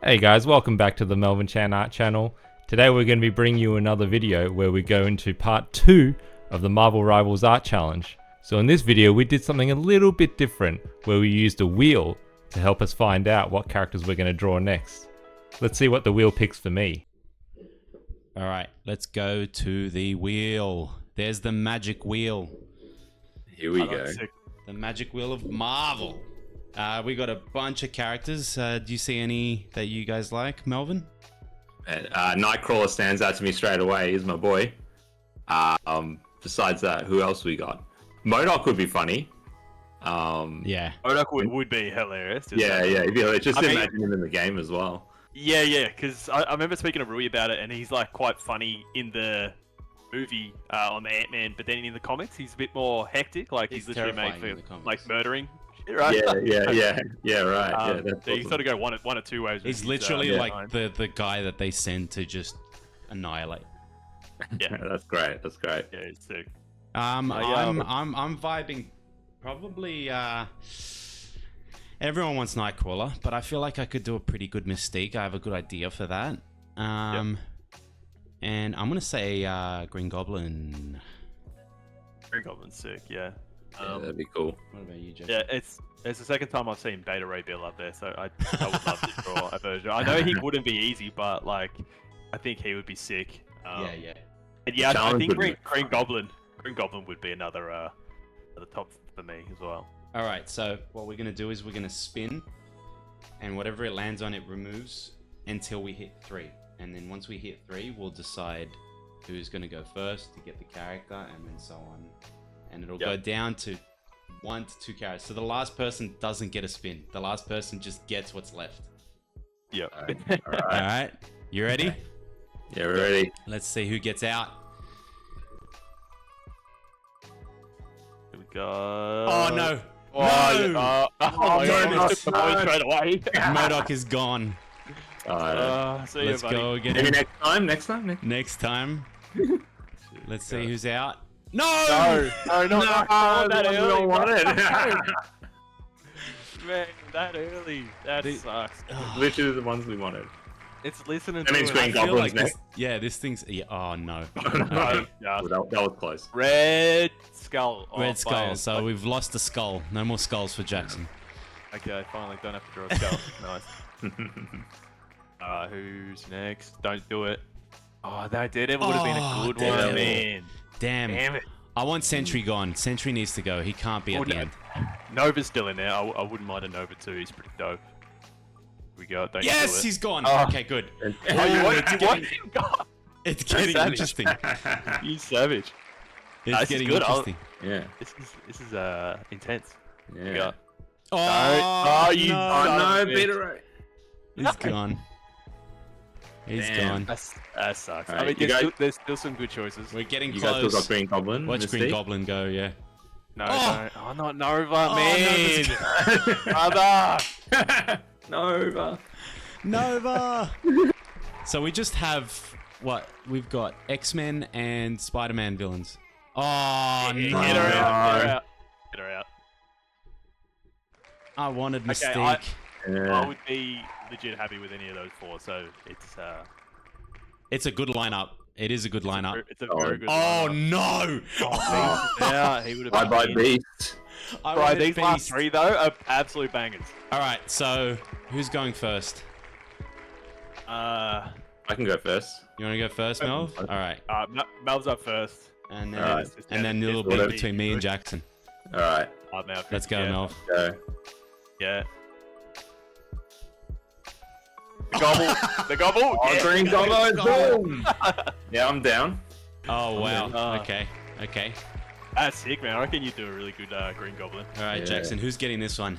Hey guys, welcome back to the Melvin Chan Art channel. Today we're going to be bringing you another video where we go into part 2 of the Marvel Rivals Art Challenge. So in this video we did something a little bit different where we used a wheel to help us find out what characters we're going to draw next. Let's see what the wheel picks for me. Alright, let's go to the wheel. There's the magic wheel. Here we go. The magic wheel of Marvel. We got a bunch of characters. Do you see any that you guys like, Melvin? Nightcrawler stands out to me straight away. He's my boy. Besides that, who else we got? MODOK would be funny. Yeah. MODOK would be hilarious. Yeah. Just imagine him in the game as well. Yeah, because I remember speaking to Rui about it, and he's like quite funny in the movie on the Ant-Man, but then in the comics he's a bit more hectic. Like he's literally made for like murdering. Right? Yeah, right. So you awesome. sort of go one or two ways. He's literally like the guy that they send to just annihilate. Yeah, That's great. yeah, it's sick. I'm vibing probably everyone wants Nightcrawler, but I feel like I could do a pretty good Mystique. I have a good idea for that. And I'm gonna say Green Goblin. Green Goblin's sick, yeah. That'd be cool. What about you, Jeff? Yeah, it's the second time I've seen Beta Ray Bill up there, so I would love to draw a version. I know he wouldn't be easy, but like I think he would be sick. Yeah. And yeah, I think Green Goblin would be another the top for me as well. All right, so what we're gonna do is we're gonna spin, and whatever it lands on, it removes until we hit 3. And then once we hit 3, we'll decide who's gonna go first to get the character, and then so on. And it'll go down to 1 to 2 characters. So the last person doesn't get a spin. The last person just gets what's left. Yep. All right. All right, you ready? Yeah, we're ready. Let's see who gets out. Here we go. Oh no! Straight away. MODOK is gone. See you, Let's buddy. go again. Maybe next time. Next time. Let's see who's out. No! No, that We early. don't want it. Man, that early. That sucks. Literally the ones we wanted. It's listening That means to Green it. Goblin. Goblin's this thing's. Yeah, oh no. Yeah. That was close. Red Skull. Oh, Red skull. players. So we've lost a skull. No more skulls for Jackson. Okay, finally, don't have to draw a skull. Nice. Who's next? Don't do it. Oh, that Daredevil would have been a good Daredevil. one, man. Damn. Damn it. I want Sentry gone. Sentry needs to go. He can't be at the end. Nova's still in there. I wouldn't mind a Nova too. He's pretty dope. Here we go. Don't do Yes, it. he's gone. Oh. Okay, good. It's getting savage. interesting. You savage. It's this is getting good. interesting. Yeah. This is intense. Here we Yeah. go. Oh, you no. son of a bitch. Beta Ray. He's gone. He's Damn. gone. That sucks. Alright, I mean, you guys- there's still some good choices. We're getting You guys still close. got Green Goblin. Watch Green Mystique? Goblin go, yeah. No, Oh! don't. Oh, not Nova, man. Nova's Brother. Nova. Nova! So we just have, what? We've got X-Men and Spider-Man villains. Oh, Get no. her out. Get her out. I wanted Okay, Mystique. I Yeah. would be legit happy with any of those 4, so it's It's a good lineup. It is a good lineup. It's a very good. Oh, lineup. no! Yeah, he would have. Bye Beast. I Bro, wanted these last Beast. 3 though are absolute bangers. Alright, so who's going first? I can go first. You want to go first, Mel? Alright. Mel's up first. And then, Alright. and then a little It's bit between me and Jackson. All right. Mel. Let's go, yeah. Mel. Go. Yeah. The gobble. The gobble. Oh, yeah. Green Goblin. Boom. Yeah, I'm down. Oh, wow. Oh. Okay. That's sick, man. I reckon you do a really good Green Goblin. Alright, Yeah. Jackson, who's getting this one?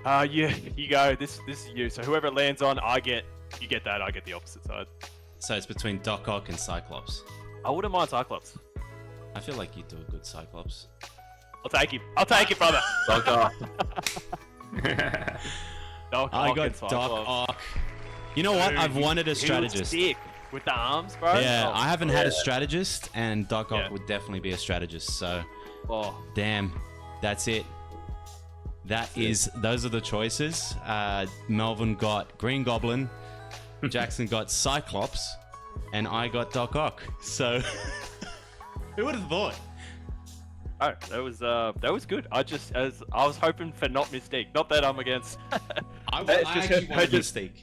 Yeah, you go. This is you. So whoever it lands on, you get that. I get the opposite side. So it's between Doc Ock and Cyclops. I wouldn't mind Cyclops. I feel like you do a good Cyclops. I'll take him. I'll take him, brother. Doctor. Doc I Ock got and Doc Cyclops. Ock. You know what? Dude, I've wanted a he was strategist. sick with the arms, bro. Yeah, Oh, I haven't had a yeah. strategist, and Doc Ock Yeah. would definitely be a strategist. So, Oh, damn, that's it. those are the choices. Melvin got Green Goblin, Jackson got Cyclops, and I got Doc Ock. So, who would have thought? Oh, that was good. I was hoping for not Mystique. Not that I'm against. I actually wanted Mystique.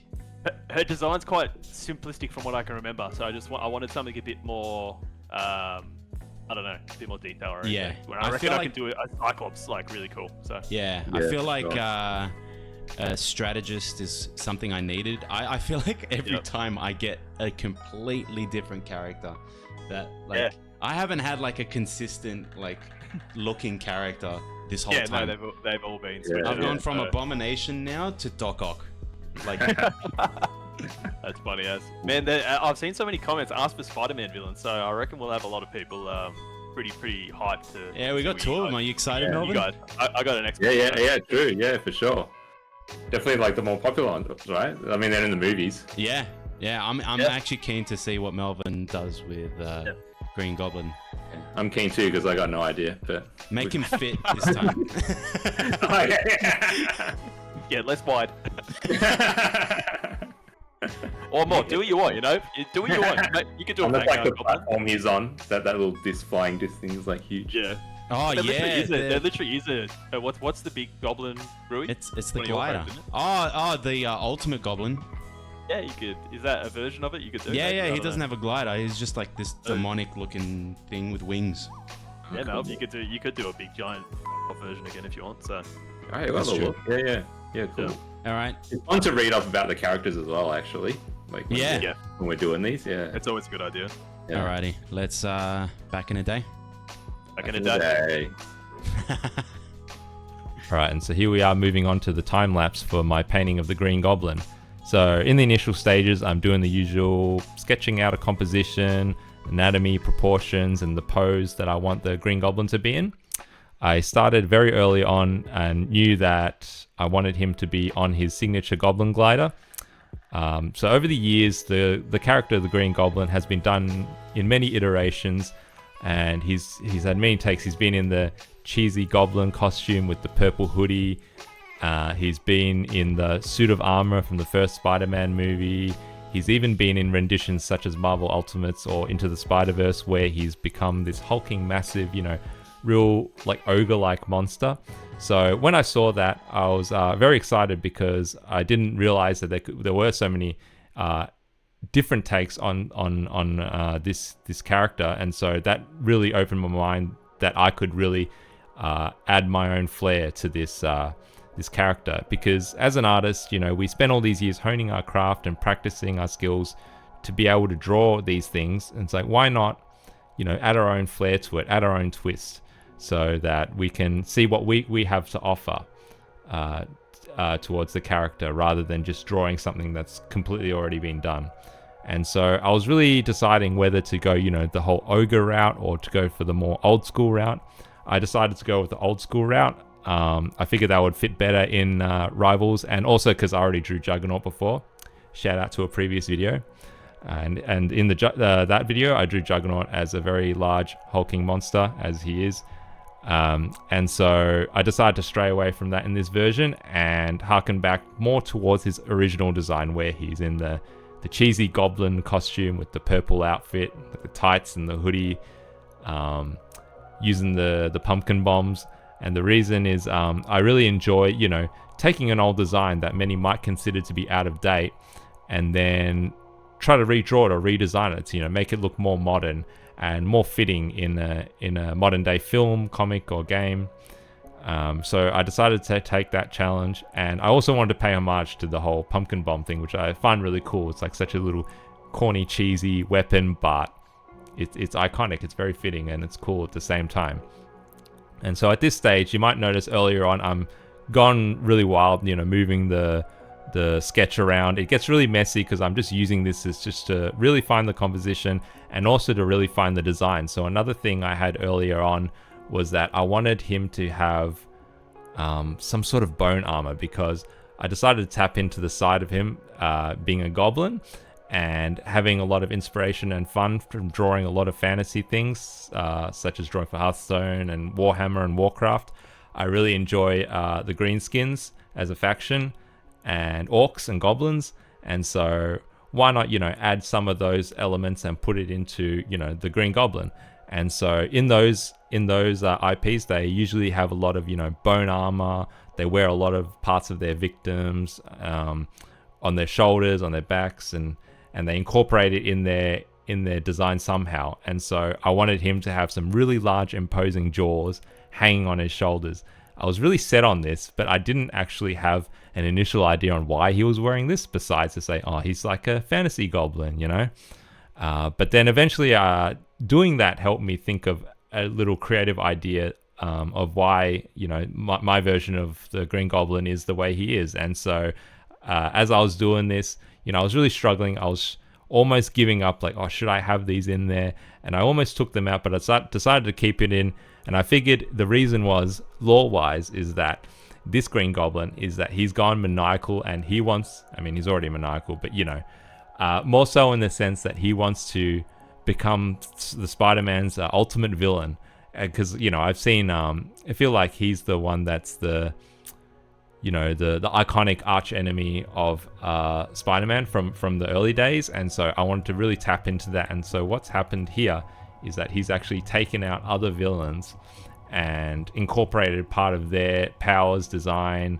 Her design's quite simplistic from what I can remember. So I wanted something a bit more. I don't know, a bit more detail. Yeah, I reckon I can do a Cyclops like really cool. So yeah, I feel like a strategist is something I needed. I feel like every time I get a completely different character that like I haven't had like a consistent like looking character this whole time. Yeah, no, they've all been. I've gone from Abomination now to Doc Ock. Like that's funny as man. I've seen so many comments ask for Spider-Man villains, so I reckon we'll have a lot of people pretty hyped to. Yeah, we got two of them. Are you excited, Melvin? You guys, I got an next. Yeah, true. Yeah, for sure. Definitely like the more popular ones, right? I mean, they're in the movies. Yeah. I'm actually keen to see what Melvin does with Green Goblin. I'm keen too because I got no idea, but make him fit this time. Oh, yeah. Yeah, less wide. Or more. Do what you want, you know. Do what you want. You can do it. Like the platform he's on. That little flying disc thing is like huge. Yeah. Oh yeah. There literally is a. What's the big goblin Rui? It's the glider. The ultimate goblin. Yeah, you could. Is that a version of it? You could do. Yeah, he doesn't have a glider. He's just like this demonic-looking thing with wings. Yeah, no, you could do a big giant version again if you want. So. All right, well, look. Yeah, cool. Yeah. All right. It's fun to read up about the characters as well, actually. Like when we're doing these, it's always a good idea. Yeah. Alrighty, let's back in a day. Back in a day. Alright, and so here we are moving on to the time lapse for my painting of the Green Goblin. So in the initial stages, I'm doing the usual sketching out a composition, anatomy, proportions, and the pose that I want the Green Goblin to be in. I started very early on and knew that I wanted him to be on his signature Goblin glider. So over the years, the character of the Green Goblin has been done in many iterations, and he's had many takes. He's been in the cheesy Goblin costume with the purple hoodie. He's been in the suit of armor from the first Spider-Man movie. He's even been in renditions such as Marvel Ultimates or Into the Spider-Verse, where he's become this hulking, massive, real like ogre-like monster. So when I saw that, I was very excited because I didn't realize that there were so many different takes on this character, and so that really opened my mind that I could really add my own flair to this character. Because as an artist, we spend all these years honing our craft and practicing our skills to be able to draw these things, and it's like, why not add our own flair to it, add our own twist, so that we can see what we have to offer towards the character, rather than just drawing something that's completely already been done. And so I was really deciding whether to go, the whole ogre route or to go for the more old school route. I decided to go with the old school route. I figured that would fit better in Rivals, and also because I already drew Juggernaut before. Shout out to a previous video. And in that video, I drew Juggernaut as a very large hulking monster, as he is. And so I decided to stray away from that in this version and harken back more towards his original design, where he's in the cheesy goblin costume with the purple outfit, the tights and the hoodie, using the pumpkin bombs. And the reason is I really enjoy, taking an old design that many might consider to be out of date and then try to redraw it or redesign it to, make it look more modern and more fitting in a modern day film, comic, or game. So I decided to take that challenge, and I also wanted to pay homage to the whole pumpkin bomb thing, which I find really cool. It's like such a little corny, cheesy weapon, but it's iconic, it's very fitting, and it's cool at the same time. And so at this stage, you might notice earlier on, I'm gone really wild, moving the sketch around. It gets really messy because I'm just using this as just to really find the composition and also to really find the design. So another thing I had earlier on was that I wanted him to have some sort of bone armor, because I decided to tap into the side of him being a goblin and having a lot of inspiration and fun from drawing a lot of fantasy things, such as drawing for Hearthstone and Warhammer and Warcraft. I really enjoy the greenskins as a faction, and orcs and goblins, and so why not, you know, add some of those elements and put it into, you know, the Green Goblin. And so in those IPs, they usually have a lot of, you know, bone armor. They wear a lot of parts of their victims on their shoulders, on their backs, and they incorporate it in their design somehow. And so I wanted him to have some really large, imposing jaws hanging on his shoulders. I was really set on this, but I didn't actually have an initial idea on why he was wearing this, besides to say, oh, he's like a fantasy goblin, you know? But then eventually doing that helped me think of a little creative idea of why, you know, my version of the Green Goblin is the way he is. And so as I was doing this, you know, I was really struggling. I was almost giving up, like, oh, should I have these in there? And I almost took them out, but I decided to keep it in. And I figured the reason was, lore-wise, is that this Green Goblin is that he's gone maniacal, and he wants, I mean, he's already maniacal, but, you know, more so in the sense that he wants to become the Spider-Man's ultimate villain. Because, you know, I've seen, I feel like he's the one that's the, you know, the iconic arch enemy of Spider-Man from the early days. And so I wanted to really tap into that. And so what's happened here is that he's actually taken out other villains and incorporated part of their powers, design,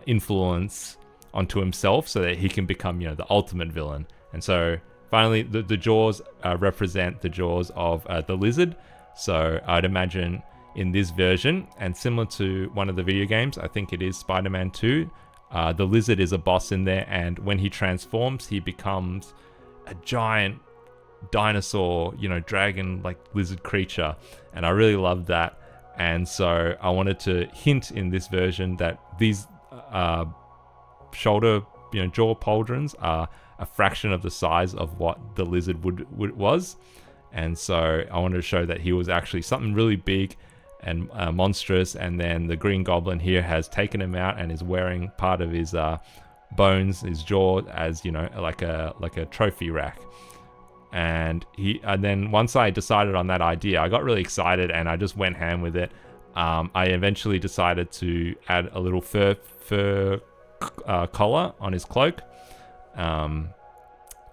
influence onto himself, so that he can become, you know, the ultimate villain. And so finally the jaws represent the jaws of the lizard. So I'd imagine in this version, and similar to one of the video games, I think it is Spider-Man 2, the lizard is a boss in there, and when he transforms, he becomes a giant dinosaur, you know, dragon like lizard creature, and I really loved that. And so I wanted to hint in this version that these shoulder, you know, jaw pauldrons are a fraction of the size of what the lizard was. And so I wanted to show that he was actually something really big and monstrous. And then the Green Goblin here has taken him out and is wearing part of his bones, his jaw, as, you know, like a trophy rack. And then once I decided on that idea, I got really excited and I just went ham with it. I eventually decided to add a little fur collar on his cloak,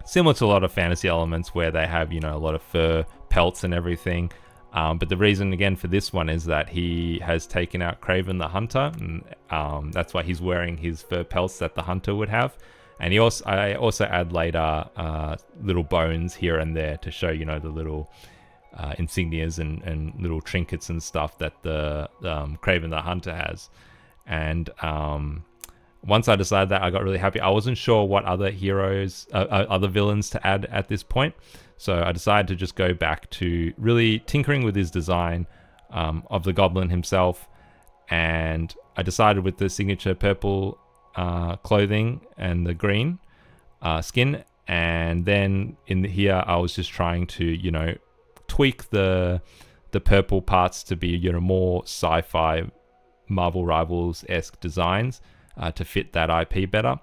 similar to a lot of fantasy elements where they have, you know, a lot of fur pelts and everything. But the reason again for this one is that he has taken out Kraven the Hunter, and that's why he's wearing his fur pelts that the Hunter would have. And I also add later little bones here and there to show, you know, the little insignias and little trinkets and stuff that the Kraven the Hunter has. And once I decided that, I got really happy. I wasn't sure what other heroes, other villains to add at this point. So I decided to just go back to really tinkering with his design of the Goblin himself. And I decided with the signature purple clothing and the green skin, and then in here I was just trying to, you know, tweak the purple parts to be, you know, more sci-fi Marvel Rivals-esque designs to fit that IP better.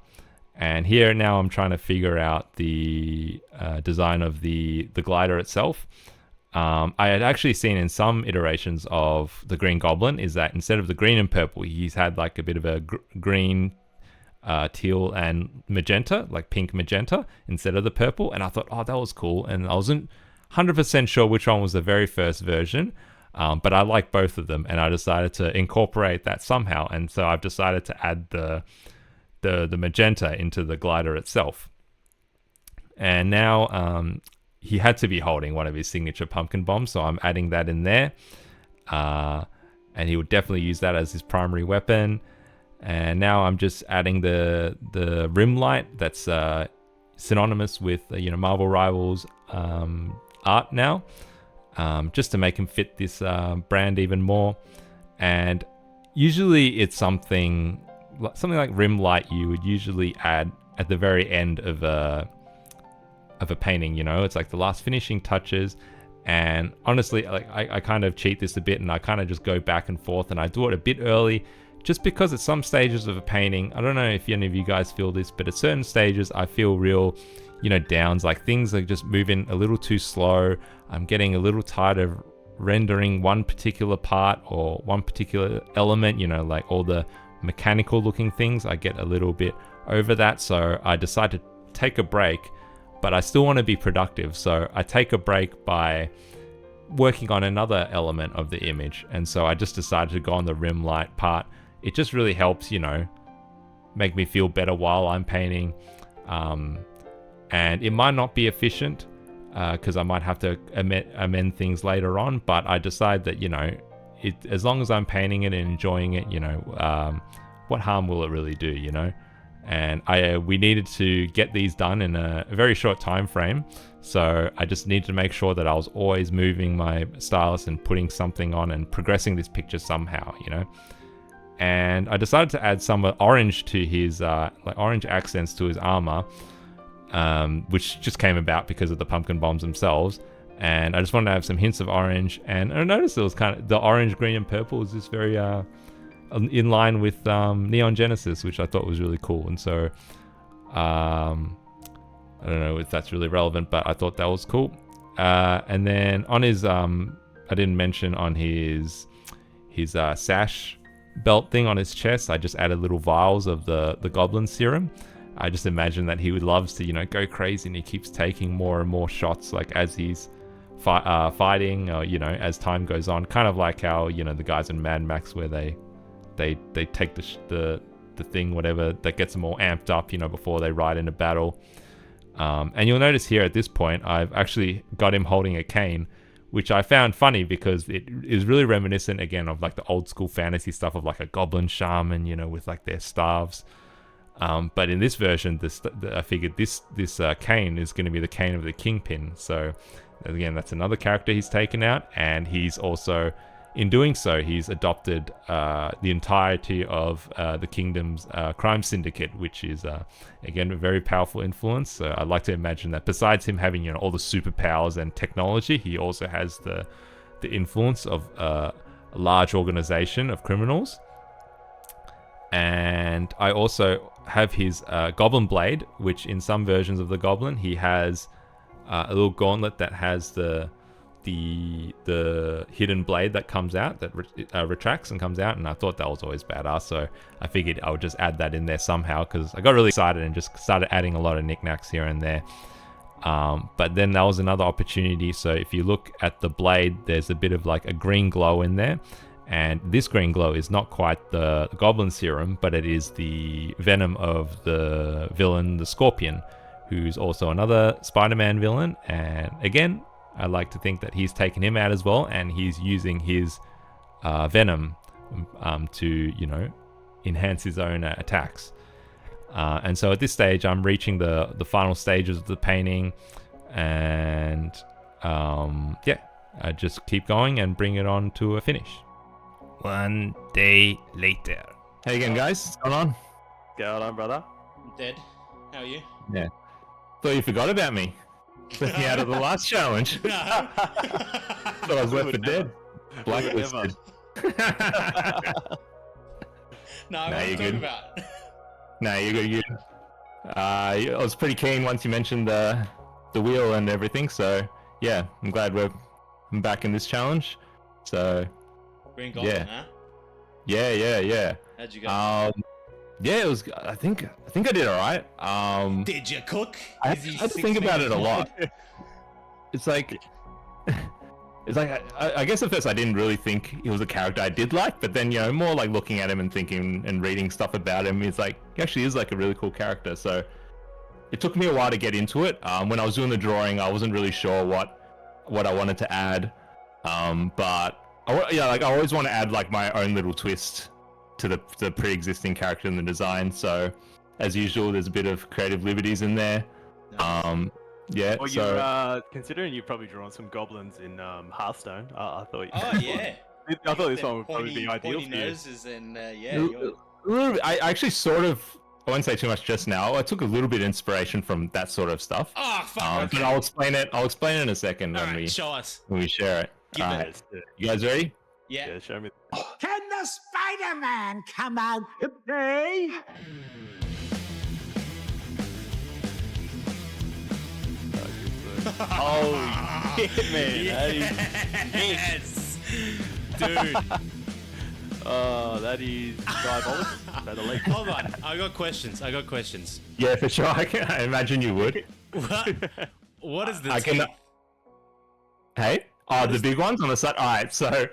And here now I'm trying to figure out the design of the glider itself. I had actually seen in some iterations of the Green Goblin is that instead of the green and purple, he's had like a bit of a green, teal and magenta, like pink magenta instead of the purple. And I thought, oh, that was cool. And I wasn't 100% sure which one was the very first version, but I like both of them, and I decided to incorporate that somehow. And so I've decided to add the magenta into the glider itself. And now he had to be holding one of his signature pumpkin bombs, so I'm adding that in there. And he would definitely use that as his primary weapon. And now I'm just adding the rim light that's synonymous with, you know, Marvel Rivals art now, just to make him fit this brand even more. And usually it's something like rim light you would usually add at the very end of a painting, you know. It's like the last finishing touches. And honestly, like I kind of cheat this a bit, and I kind of just go back and forth, and I do it a bit early, just because at some stages of a painting, I don't know if any of you guys feel this, but at certain stages I feel real, you know, downs, like things are just moving a little too slow. I'm getting a little tired of rendering one particular part or one particular element, you know, like all the mechanical looking things, I get a little bit over that. So I decide to take a break, but I still want to be productive. So I take a break by working on another element of the image. And so I just decided to go on the rim light part. It just really helps, you know, make me feel better while I'm painting. And it might not be efficient because I might have to amend things later on, but I decide that, you know, as long as I'm painting it and enjoying it, you know, what harm will it really do, you know? And we needed to get these done in a very short time frame, so I just needed to make sure that I was always moving my stylus and putting something on and progressing this picture somehow, you know? And I decided to add some orange to his, like orange accents to his armor, which just came about because of the pumpkin bombs themselves. And I just wanted to have some hints of orange, and I noticed it was kind of, the orange, green, and purple is just very in line with Neon Genesis, which I thought was really cool. And so I don't know if that's really relevant, but I thought that was cool. And then on his I didn't mention on his sash belt thing on his chest, I just added little vials of the goblin serum. I just imagine that he would loves to, you know, go crazy, and he keeps taking more and more shots, like as he's fighting, or, you know, as time goes on, kind of like how, you know, the guys in Mad Max where they take the thing, whatever, that gets them all amped up, you know, before they ride into battle. And you'll notice here at this point, I've actually got him holding a cane, which I found funny because it is really reminiscent again of like the old school fantasy stuff of like a goblin shaman, you know, with like their staves. But in this version, I figured this cane is going to be the cane of the Kingpin. So again, that's another character he's taken out, and he's also, in doing so, he's adopted the entirety of the kingdom's crime syndicate, which is again a very powerful influence. So I like to imagine that besides him having, you know, all the superpowers and technology, he also has the influence of a large organization of criminals. And I also have his goblin blade, which in some versions of the goblin, he has a little gauntlet that has the hidden blade that comes out, that retracts and comes out, and I thought that was always badass, so I figured I would just add that in there somehow, because I got really excited and just started adding a lot of knickknacks here and there. But then that was another opportunity. So if you look at the blade, there's a bit of like a green glow in there. And this green glow is not quite the goblin serum, but it is the venom of the villain, the Scorpion, who's also another Spider-Man villain. And again, I like to think that he's taken him out as well, and he's using his venom to, you know, enhance his own attacks. And so at this stage, I'm reaching the final stages of the painting, and yeah, I just keep going and bring it on to a finish. One day later. How you going, guys? What's going on? Going on, brother? I'm dead. How are you? Yeah. Thought you forgot about me. Left me out of the last challenge. No. Thought I was left for dead. Blacklisted. No, I Nah, want you're to talk good. about. No, you're good. I was pretty keen once you mentioned the wheel and everything. So yeah, I'm glad I'm back in this challenge. So Green Goblin, yeah. huh? Yeah. How'd you go? Yeah, it was. I think I did all right. Did you cook? I Is he had to 6 think about meters it a lot. wide? It's like I guess at first I didn't really think he was a character I did like, but then, you know, more like looking at him and thinking and reading stuff about him, it's like he actually is like a really cool character. So it took me a while to get into it. When I was doing the drawing, I wasn't really sure what I wanted to add, but I always want to add like my own little twist to the pre-existing character in the design. So as usual, there's a bit of creative liberties in there. Nice. Yeah. Well, so you're considering you've probably drawn some goblins in Hearthstone. I thought. Oh yeah. I thought this Them one would probably be ideal pointy for you. noses and yeah. a little bit, I actually sort of, I won't say too much just now. I took a little bit of inspiration from that sort of stuff. Oh fuck. Okay. But I'll explain it in a second All when right, we show us. share it. Give All it. right. You guys ready? Yeah. Yeah, show me. Can the Spider-Man come out today? Oh, shit, man. That is Yes. Dude. Oh, that is diabolical. Say the least. Hold on. I got questions. Yeah, for sure. I imagine you would. What is the I teeth? can. Hey? Oh, the big ones on the side. All right, so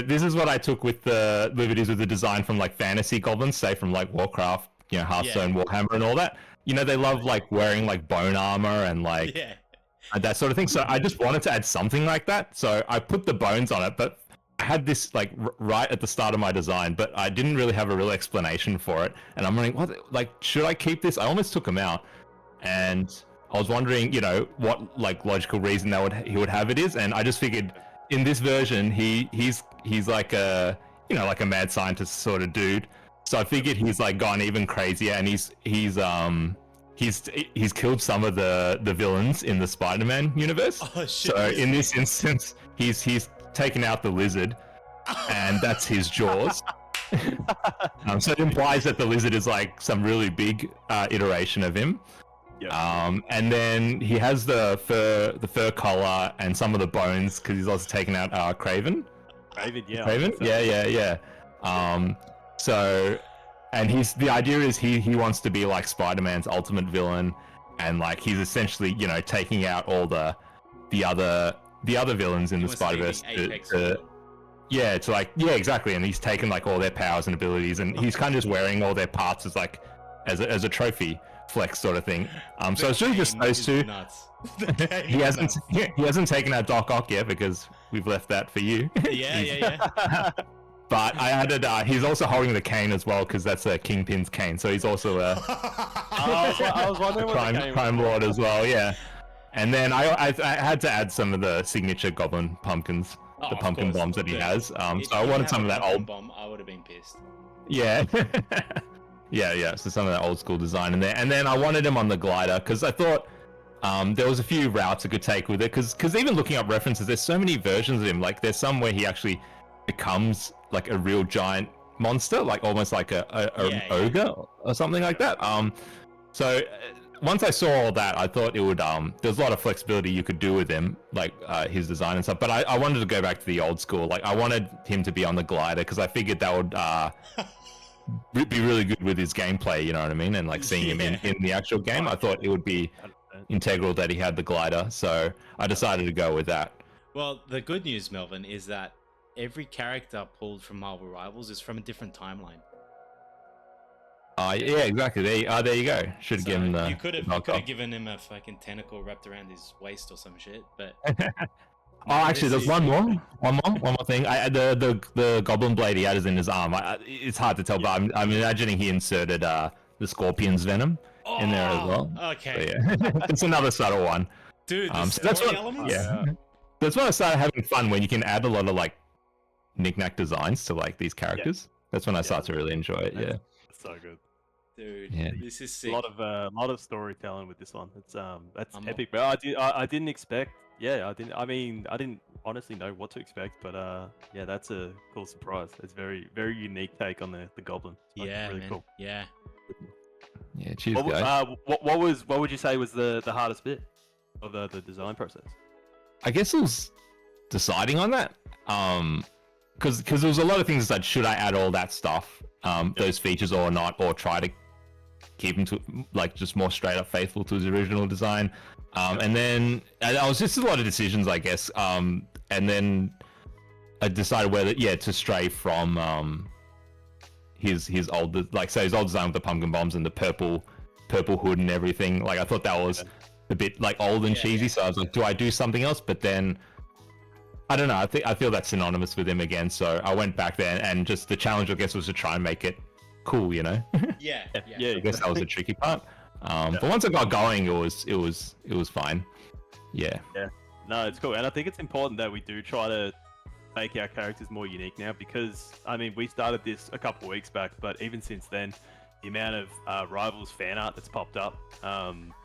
this is what I took with the liberties with the design from like fantasy goblins, say from like Warcraft, you know, Hearthstone, Warhammer, and all that. You know, they love like wearing like bone armor and like that sort of thing. So I just wanted to add something like that. So I put the bones on it, but I had this like right at the start of my design, but I didn't really have a real explanation for it. And I'm wondering, what, like, should I keep this? I almost took them out, and I was wondering, you know, what like logical reason he would have it is. And I just figured in this version, he's like a, you know, like a mad scientist sort of dude. So I figured he's like gone even crazier, and he's killed some of the villains in the Spider-Man universe. Oh, shit. So in this instance, he's taken out the lizard, and that's his jaws. So it implies that the lizard is like some really big iteration of him. Yep. And then he has the fur collar and some of the bones because he's also taken out Craven. Craven, yeah. Craven, yeah. So, and the idea is he wants to be like Spider-Man's ultimate villain, and like he's essentially, you know, taking out all the other villains in the Spider-Verse exactly, and he's taken like all their powers and abilities, and he's kind of just wearing all their parts as like as a trophy flex sort of thing. So it's really just those two. He hasn't taken out Doc Ock yet because we've left that for you. Yeah. But I added he's also holding the cane as well because that's a Kingpin's cane, so he's also a I was wondering what crime lord as well. Yeah. And then I had to add some of the signature goblin pumpkins, the pumpkin bombs that he has. So I wanted some of that old bomb. I would have been pissed. Yeah. yeah. So some of that old school design in there, and then I wanted him on the glider because I thought there was a few routes I could take with it. Because even looking up references, there's so many versions of him. Like there's some where he actually becomes like a real giant monster, like almost like a ogre or something like that. So once I saw all that, I thought it would there's a lot of flexibility you could do with him, like his design and stuff, but I wanted to go back to the old school. Like I wanted him to be on the glider because I figured that would be really good with his gameplay, you know what I mean, and like seeing him in the actual game. I thought it would be integral that he had the glider, so I decided to go with that. Well, the good news, Melvin, is that every character pulled from Marvel Rivals is from a different timeline. Yeah, exactly. There you go. Should have given the. You could have given him a fucking tentacle wrapped around his waist or some shit, but. Actually, there's one more thing. The goblin blade he had in his arm. It's hard to tell, but I'm imagining he inserted the scorpion's venom in there as well. Okay. So, yeah. It's another subtle one. Dude, so that's what. elements? Yeah. That's when I started having fun, when you can add a lot of like knick-knack designs to like these characters. That's when I start to really enjoy it. Yeah. So good. Dude, yeah. This is sick. A lot of storytelling with this one. It's that's epic, bro. I didn't expect. Yeah, I didn't honestly know what to expect, but yeah, that's a cool surprise. It's very unique take on the goblin. It's really man. Cool. Yeah. Yeah. Cheers, guys. What would you say was the hardest bit of the design process? I guess it was deciding on that. Because there was a lot of things that said, should I add all that stuff, those features or not, or try to keep him to like just more straight up faithful to his original design. And then I was just a lot of decisions, I guess. And then I decided whether to stray from his old, like, say his old design with the pumpkin bombs and the purple hood and everything. Like I thought that was a bit like old and cheesy, so I was like, do I do something else? But then I don't know, I feel that's synonymous with him again, so I went back there, and just the challenge, I guess, was to try and make it cool, you know? Yeah. I guess that was the tricky part. But once I got going, it was fine. Yeah. No, it's cool, and I think it's important that we do try to make our characters more unique now, because I mean, we started this a couple of weeks back, but even since then, the amount of Rivals fan art that's popped up,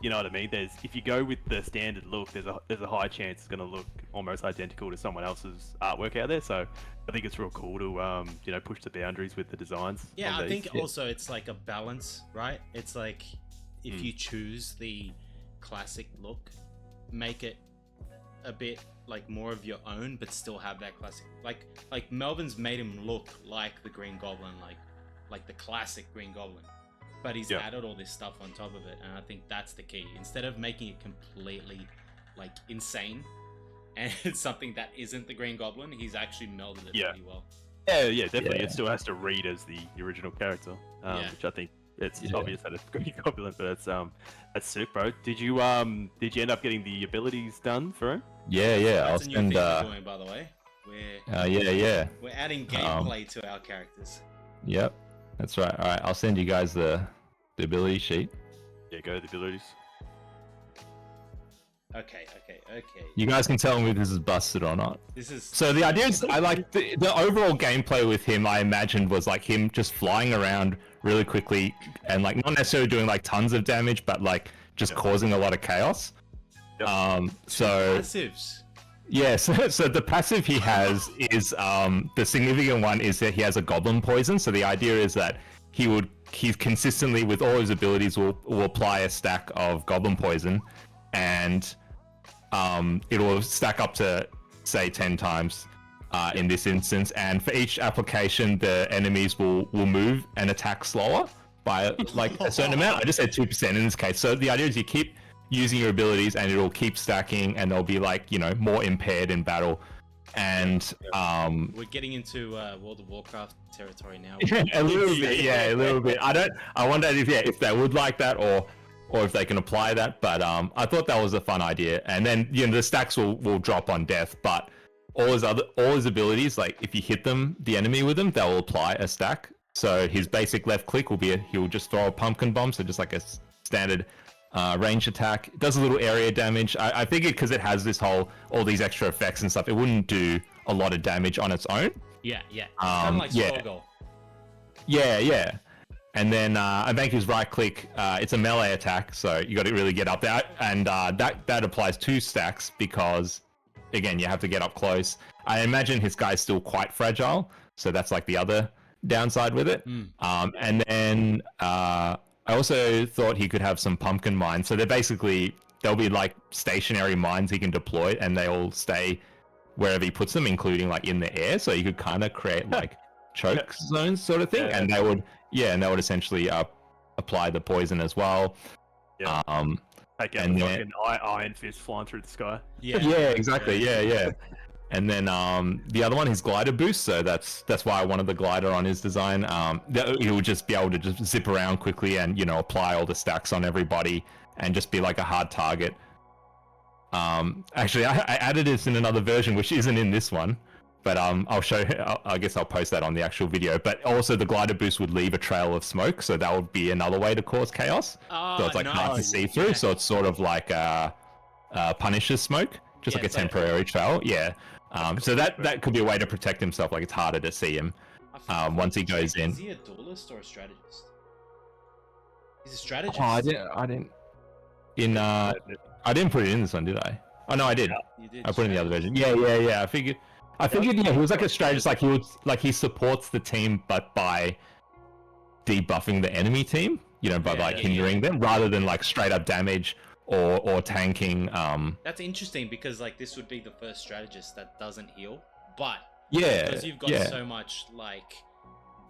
you know what I mean? If you go with the standard look, there's a high chance it's going to look almost identical to someone else's artwork out there. So I think it's real cool to push the boundaries with the designs. Yeah, I think also it's like a balance, right? It's like if you choose the classic look, make it a bit like more of your own, but still have that classic. Like Melvin's made him look like the Green Goblin, like the classic Green Goblin, but he's added all this stuff on top of it, and I think that's the key. Instead of making it completely like insane and it's something that isn't the Green Goblin, he's actually melded it pretty well. Yeah, definitely. It still has to read as the original character, which I think it's obvious that it's Green Goblin, but that's sick, bro. Did you end up getting the abilities done for him? Yeah. That's a new thing we're doing, by the way. We're adding gameplay to our characters. Yep, that's right. All right, I'll send you guys the ability sheet. Yeah, go to the abilities. Okay. You guys can tell me if this is busted or not. So the idea is, I like the overall gameplay with him. I imagined was like him just flying around really quickly and like not necessarily doing like tons of damage, but like just causing a lot of chaos. So passives. Yeah, so the passive he has is the significant one is that he has a goblin poison. So the idea is that he's consistently with all his abilities will apply a stack of goblin poison, and it will stack up to say 10 times in this instance. And for each application, the enemies will move and attack slower by like a certain amount. I just said 2% in this case. So the idea is you keep using your abilities and it'll keep stacking, and they'll be like, you know, more impaired in battle. And we're getting into World of Warcraft territory now. a little bit. I wonder if they would like that, or if they can apply that. But I thought that was a fun idea. And then, you know, the stacks will drop on death, but all his abilities, like if you hit the enemy with them, they'll apply a stack. So his basic left click will be he'll just throw a pumpkin bomb, so just like a standard range attack. It does a little area damage. I figured because it has all these extra effects and stuff, it wouldn't do a lot of damage on its own. Yeah. Kind of like Skullgirl. Yeah. And then I think his right click, it's a melee attack, so you got to really get up there, and that applies 2 stacks because, again, you have to get up close. I imagine his guy's still quite fragile, so that's like the other downside with it. And then I also thought he could have some pumpkin mines. So they'll be like stationary mines he can deploy, and they all stay wherever he puts them, including like in the air. So you could kind of create like choke zones sort of thing, and they would essentially apply the poison as well. Yeah. Take out the fucking iron fist flying through the sky. Yeah, exactly. Yeah. And then the other one is glider boost, so that's why I wanted the glider on his design. He would just be able to just zip around quickly and, you know, apply all the stacks on everybody and just be like a hard target. Actually, I added this in another version, which isn't in this one, but I'll show. I guess I'll post that on the actual video. But also, the glider boost would leave a trail of smoke, so that would be another way to cause chaos. So it's like hard to see through. So it's sort of like Punisher's smoke, just like a temporary trail. Yeah. So that could be a way to protect himself. Like it's harder to see him once he goes in. Is he a duelist or a strategist? He's a strategist. Oh, I didn't. I didn't put it in this one, did I? Oh no, I did. You did. I put it in the other version. Yeah. I figured. Yeah, he was like a strategist. Like he supports the team, but by debuffing the enemy team. You know, by hindering them, rather than like straight up damage. Or tanking. That's interesting because like this would be the first strategist that doesn't heal, but because you've got so much like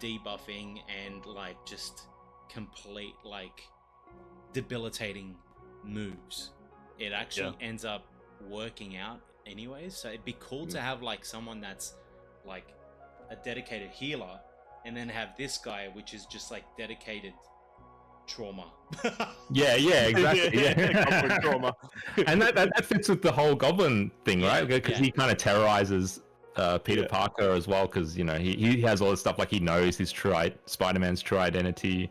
debuffing and like just complete like debilitating moves, it actually ends up working out anyways. So it'd be cool to have like someone that's like a dedicated healer, and then have this guy which is just like dedicated trauma. yeah, exactly. Goblin trauma. And that fits with the whole goblin thing, right? Because he kind of terrorizes Peter Parker as well, because, you know, he has all this stuff, like he knows his Spider-Man's true identity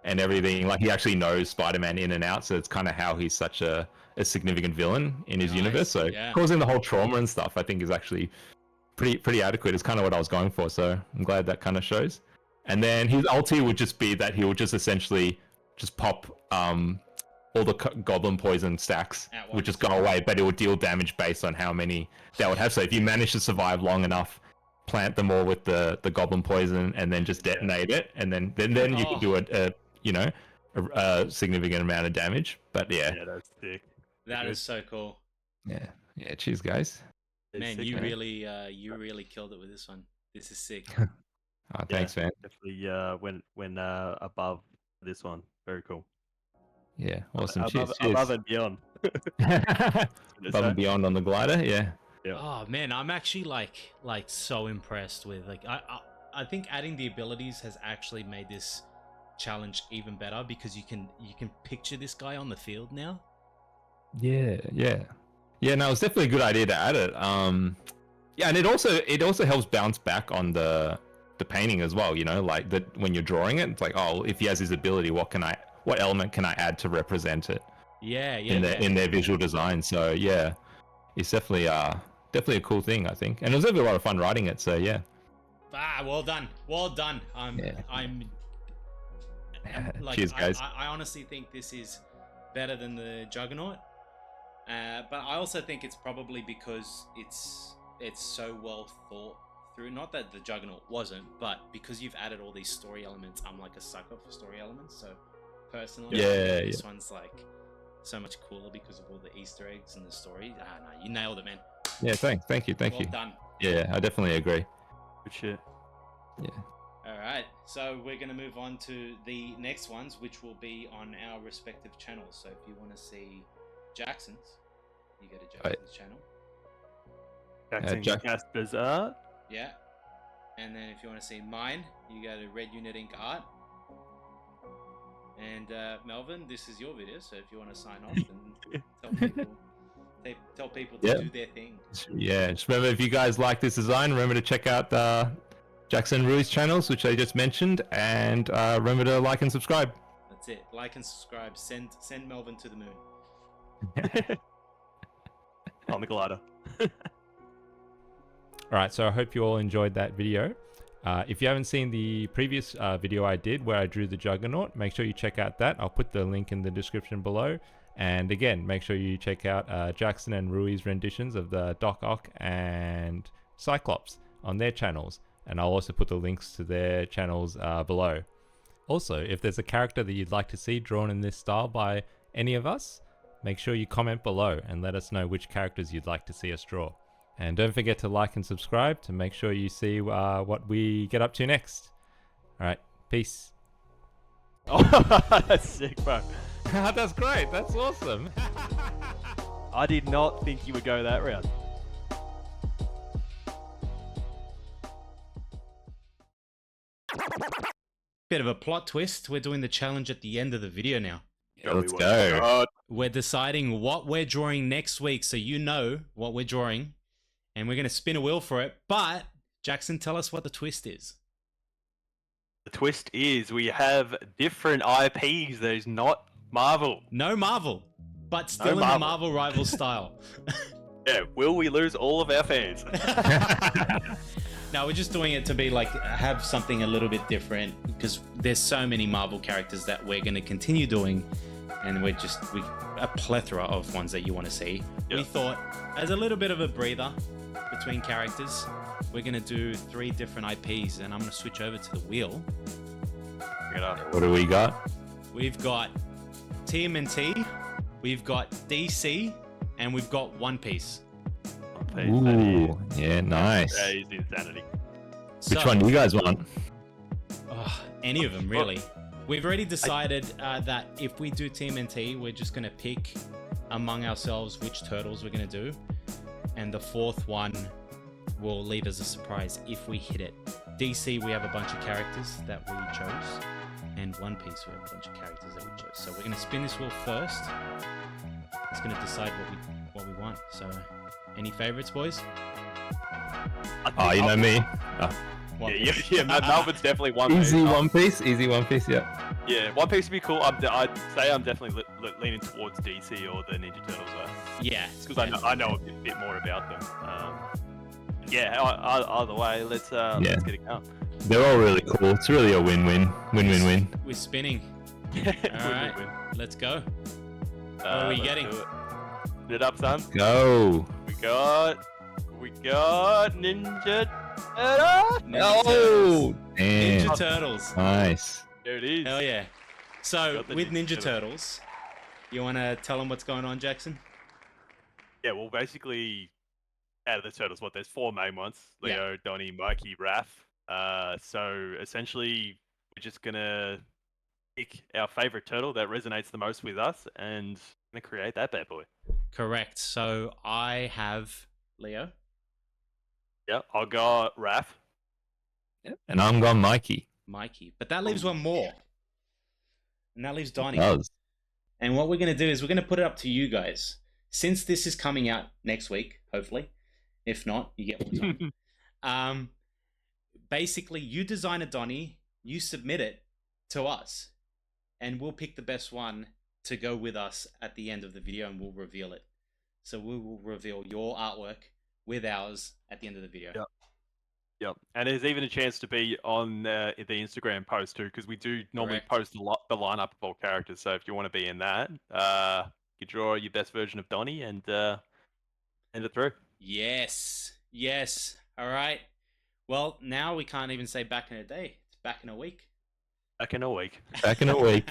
and everything. Like he actually knows Spider-Man in and out, so it's kind of how he's such a significant villain in his universe. So causing the whole trauma and stuff, I think, is actually pretty adequate. It's kind of what I was going for, so I'm glad that kind of shows. And then his ulti would just be that he would just essentially just pop all the goblin poison stacks would just go away, but it would deal damage based on how many that would have. So if you manage to survive long enough, plant them all with the goblin poison and then just detonate it, and then you could do a significant amount of damage. But yeah, that's sick. That is so cool. Yeah. Cheers, guys. Man, Sick, you really killed it with this one. This is sick. Oh, thanks, man. Definitely went above this one. Very cool. Yeah, awesome. Above, Cheers. above and beyond. Above and beyond on the glider. Yeah. Yeah. Oh man, I'm actually like so impressed with I think adding the abilities has actually made this challenge even better because you can picture this guy on the field now. Yeah. No, it's definitely a good idea to add it. Yeah, and it also helps bounce back on the painting as well. You know, like that when you're drawing it, it's like, oh, if he has his ability, what element can I add to represent it? Yeah. In their visual design. So yeah, it's definitely a cool thing, I think, and it was definitely a lot of fun writing it. So yeah. Well done. I'm like, cheers, guys. I honestly think this is better than the Juggernaut, but I also think it's probably because it's so well thought through. Not that the Juggernaut wasn't, but because you've added all these story elements, I'm like a sucker for story elements. So personally, this one's like so much cooler because of all the Easter eggs and the story. No, you nailed it, man. Yeah, thank you. Well done. Yeah, I definitely agree. Good shit. Yeah. All right, so we're going to move on to the next ones, which will be on our respective channels. So if you want to see Jackson's, you go to Jackson's channel. Jackson Casper's art. Yeah. And then if you want to see mine, you go to Red Unit Ink Art. And Melvin, this is your video, so if you want to sign off and tell people to do their thing. Yeah, just remember, if you guys like this design, remember to check out Jackson and Rui's channels, which I just mentioned, and remember to like and subscribe. That's it. Like and subscribe. Send Melvin to the moon. On the glider. Alright, so I hope you all enjoyed that video. If you haven't seen the previous video I did where I drew the Juggernaut, make sure you check out that. I'll put the link in the description below. And again, make sure you check out Jackson and Rui's renditions of the Doc Ock and Cyclops on their channels. And I'll also put the links to their channels below. Also, if there's a character that you'd like to see drawn in this style by any of us, make sure you comment below and let us know which characters you'd like to see us draw. And don't forget to like and subscribe to make sure you see what we get up to next. Alright, peace. Oh, that's sick, bro. That's great, that's awesome. I did not think you would go that route. Bit of a plot twist. We're doing the challenge at the end of the video now. Yeah, let's go. We're deciding what we're drawing next week, so you know what we're drawing. And we're going to spin a wheel for it. But, Jackson, tell us what the twist is. The twist is we have different IPs that is not Marvel. No Marvel, but still in the Marvel Rivals style. Yeah, will we lose all of our fans? No, we're just doing it to be like, have something a little bit different, because there's so many Marvel characters that we're going to continue doing, and we a plethora of ones that you want to see. Yep. We thought, as a little bit of a breather between characters, we're going to do 3 different IPs, and I'm going to switch over to the wheel. What do we got? We've got TMNT, we've got DC, and we've got One Piece. Ooh, yeah, nice. That is insanity. Which one do you guys want? Any of them, really. We've already decided that if we do TMNT, we're just going to pick among ourselves which turtles we're going to do. And the 4th one will leave as a surprise if we hit it. DC, we have a bunch of characters that we chose. And One Piece, we have a bunch of characters that we chose. So we're going to spin this wheel first. It's going to decide what we want. So, any favorites, boys? Oh, you know me. Yeah, Melvin's definitely One Piece. Easy One Piece, yeah. Yeah, One Piece would be cool. I'd say I'm definitely leaning towards DC or the Ninja Turtles though. Yeah, because I know a bit more about them. Yeah, either way, let's get it going. They're all really cool. It's really a win-win. Win-win-win. We're spinning. Alright, let's go. What are we getting? Put it up, son. Go. We got Ninja Turtles. Oh, damn. Ninja Turtles. Nice. There it is. Hell yeah. So, with Ninja Turtles, you want to tell them what's going on, Jackson? Yeah, well, basically, out of the turtles, there's 4 main ones: Yeah. Leo, Donnie, Mikey, Raph. So essentially, we're just gonna pick our favorite turtle that resonates the most with us, and gonna create that bad boy. Correct. So I have Leo. Yeah, I'll go Raph. And I'm gone Mikey. Mikey. But that leaves one more. And that leaves Donnie. Does. And what we're going to do is we're going to put it up to you guys. Since this is coming out next week, hopefully. If not, you get more time. Basically, you design a Donnie, you submit it to us, and we'll pick the best one to go with us at the end of the video, and we'll reveal it. So we will reveal your artwork with ours at the end of the video. Yep. Yep. And there's even a chance to be on the Instagram post too, because we do normally post the lineup of all characters. So if you want to be in that, you draw your best version of Donnie and end it through. Yes. Yes. All right. Well, now we can't even say back in a day. It's back in a week. Back in a week. Back in a week.